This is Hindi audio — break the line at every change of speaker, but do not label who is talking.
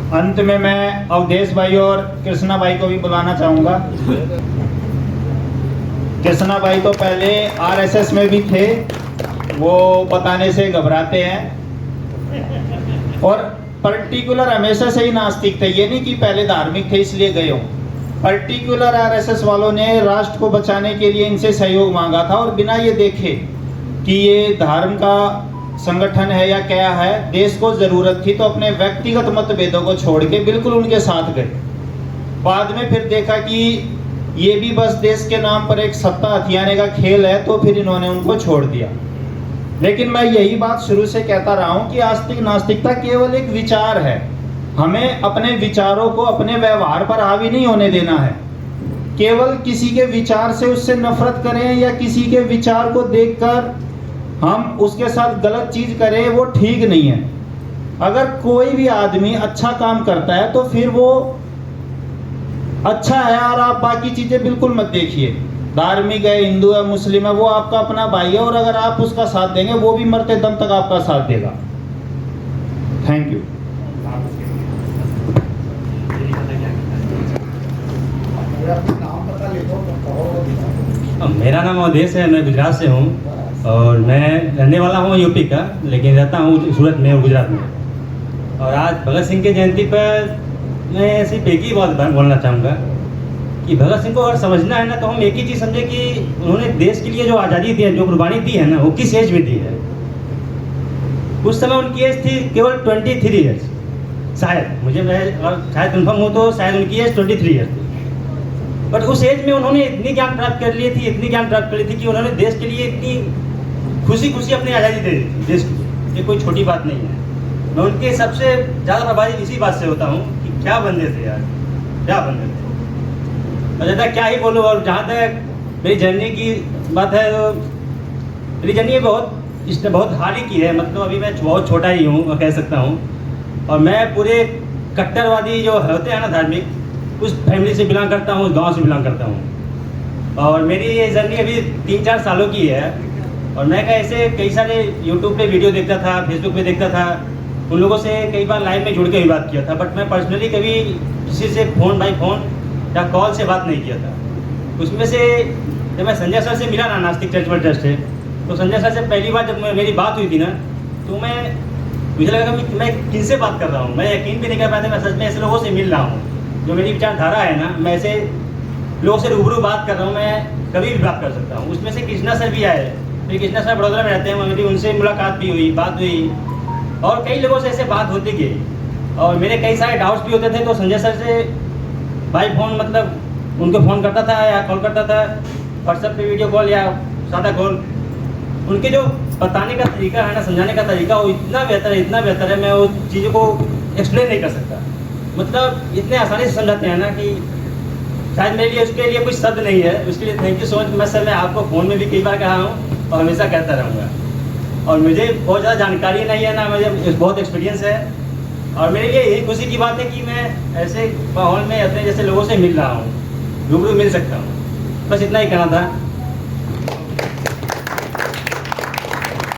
अंत में मैं अवधेश भाई और कृष्णा भाई को भी बुलाना चाहूँगा। कृष्णा भाई तो पहले आरएसएस में भी थे, वो बताने से घबराते हैं, और पर्टिकुलर हमेशा से ही नास्तिक थे। ये नहीं कि पहले धार्मिक थे इसलिए गए हो। पर्टिकुलर आरएसएस वालों ने राष्ट्र को बचाने के लिए इनसे सहयोग मांगा था, और बिना ये देखे कि ये धर्म का संगठन है या क्या है, देश को जरूरत थी तो अपने व्यक्तिगत मतभेदों को छोड़ के बिल्कुल उनके साथ गए। बाद में फिर देखा कि ये भी बस देश के नाम पर एक सत्ता हथियाने का खेल है, तो फिर इन्होंने उनको छोड़ दिया। लेकिन मैं यही बात शुरू से कहता रहा हूं कि आस्तिक नास्तिकता केवल एक विचार है। हमें अपने विचारों को अपने व्यवहार पर हावी नहीं होने देना है। केवल किसी के विचार से उससे नफरत करें या किसी के विचार को देखकर हम उसके साथ गलत चीज करें, वो ठीक नहीं है। अगर कोई भी आदमी अच्छा काम करता है तो फिर वो अच्छा है, और आप बाकी चीजें बिल्कुल मत देखिए। धार्मिक है, हिंदू है, मुस्लिम है, वो आपका अपना भाई है, और अगर आप उसका साथ देंगे वो भी मरते दम तक आपका साथ देगा। Thank you.
मेरा नाम अवधेश है, मैं गुजरात से हूँ, और मैं रहने वाला हूँ यूपी का, लेकिन रहता हूँ सूरत में, गुजरात में। और आज भगत सिंह की जयंती पर मैं सिर्फ एक ही बात बोलना चाहूँगा कि भगत सिंह को अगर समझना है ना, तो हम एक ही चीज़ समझे कि उन्होंने देश के लिए जो आज़ादी दी है, जो कुर्बानी दी है ना, वो किस एज में दी है। उस समय उनकी एज थी केवल 23 ईयर्स, शायद, मुझे मैं शायद कन्फर्म हूँ तो शायद उनकी एज 23 ईयर्स थी। बट उस एज में उन्होंने इतनी ज्ञान प्राप्त कर ली थी, इतनी ज्ञान प्राप्त कर ली थी कि उन्होंने देश के लिए इतनी खुशी खुशी अपनी आज़ादी दे दी थी देश की। ये कोई छोटी बात नहीं है। मैं उनके सबसे ज़्यादा प्रभावित इसी बात से होता हूँ कि क्या बंदे थे यार, क्या बंदे थे। और ज़्यादा क्या ही बोलूँ। और जहाँ तक मेरी जर्नी की बात है, तो मेरी जर्नी इसने बहुत हाल ही की है। मतलब अभी मैं बहुत छोटा ही हूँ कह सकता हूँ, और मैं पूरे कट्टरवादी जो होते हैं ना धार्मिक, उस फैमिली से बिलोंग करता हूँ, उस गाँव से बिलोंग करता हूँ। और मेरी ये जर्नी अभी 3-4 सालों की है। और मैं ऐसे कई सारे यूट्यूब पे वीडियो देखता था, फेसबुक पे देखता था, उन लोगों से कई बार लाइव में जुड़ के भी बात किया था। बट मैं पर्सनली कभी किसी से फ़ोन बाई फ़ोन या कॉल से बात नहीं किया था। उसमें से जब मैं संजय सर से मिला ना, नास्तिक चैरिटेबल ट्रस्ट से, तो संजय सर से पहली बार जब मेरी बात हुई थी ना, तो मुझे लगा कि मैं किनसे बात कर रहा हूँ। मैं यकीन भी नहीं कर पाया था मैं सच में ऐसे लोगों से मिल रहा हूँ। जो मेरी विचारधारा है ना, मैं ऐसे लोगों से रूबरू बात कर रहा हूँ, मैं कभी भी बात कर सकता हूँ। उसमें से कृष्णा सर भी आए, फिर कृष्णा सर बड़ौदा में रहते हैं, मेरी उनसे मुलाकात भी हुई, बात हुई, और कई लोगों से ऐसे बात होती गई। और मेरे कई सारे डाउट्स भी होते थे, तो संजय सर से बाई फ़ोन, मतलब उनको फ़ोन करता था या कॉल करता था, व्हाट्सएप पे वीडियो कॉल या सादा कॉल। उनके जो बताने का तरीका है ना, समझाने का तरीका, वो इतना बेहतर है, इतना बेहतर है, मैं वो चीज़ों को एक्सप्लेन नहीं कर सकता। मतलब इतने आसानी से समझाते हैं ना कि शायद मेरे लिए उसके लिए कुछ शब्द नहीं है। उसके लिए थैंक यू सो मच। मैं सर, मैं आपको फ़ोन में भी कई बार कहा हूँ और हमेशा कहता रहूँगा। और मुझे बहुत ज़्यादा जानकारी नहीं है ना, मुझे बहुत एक्सपीरियंस है। और मेरे लिए यही खुशी की बात है कि मैं ऐसे माहौल में अपने जैसे लोगों से मिल रहा हूँ, रूबरू मिल सकता हूँ। बस इतना ही कहना था।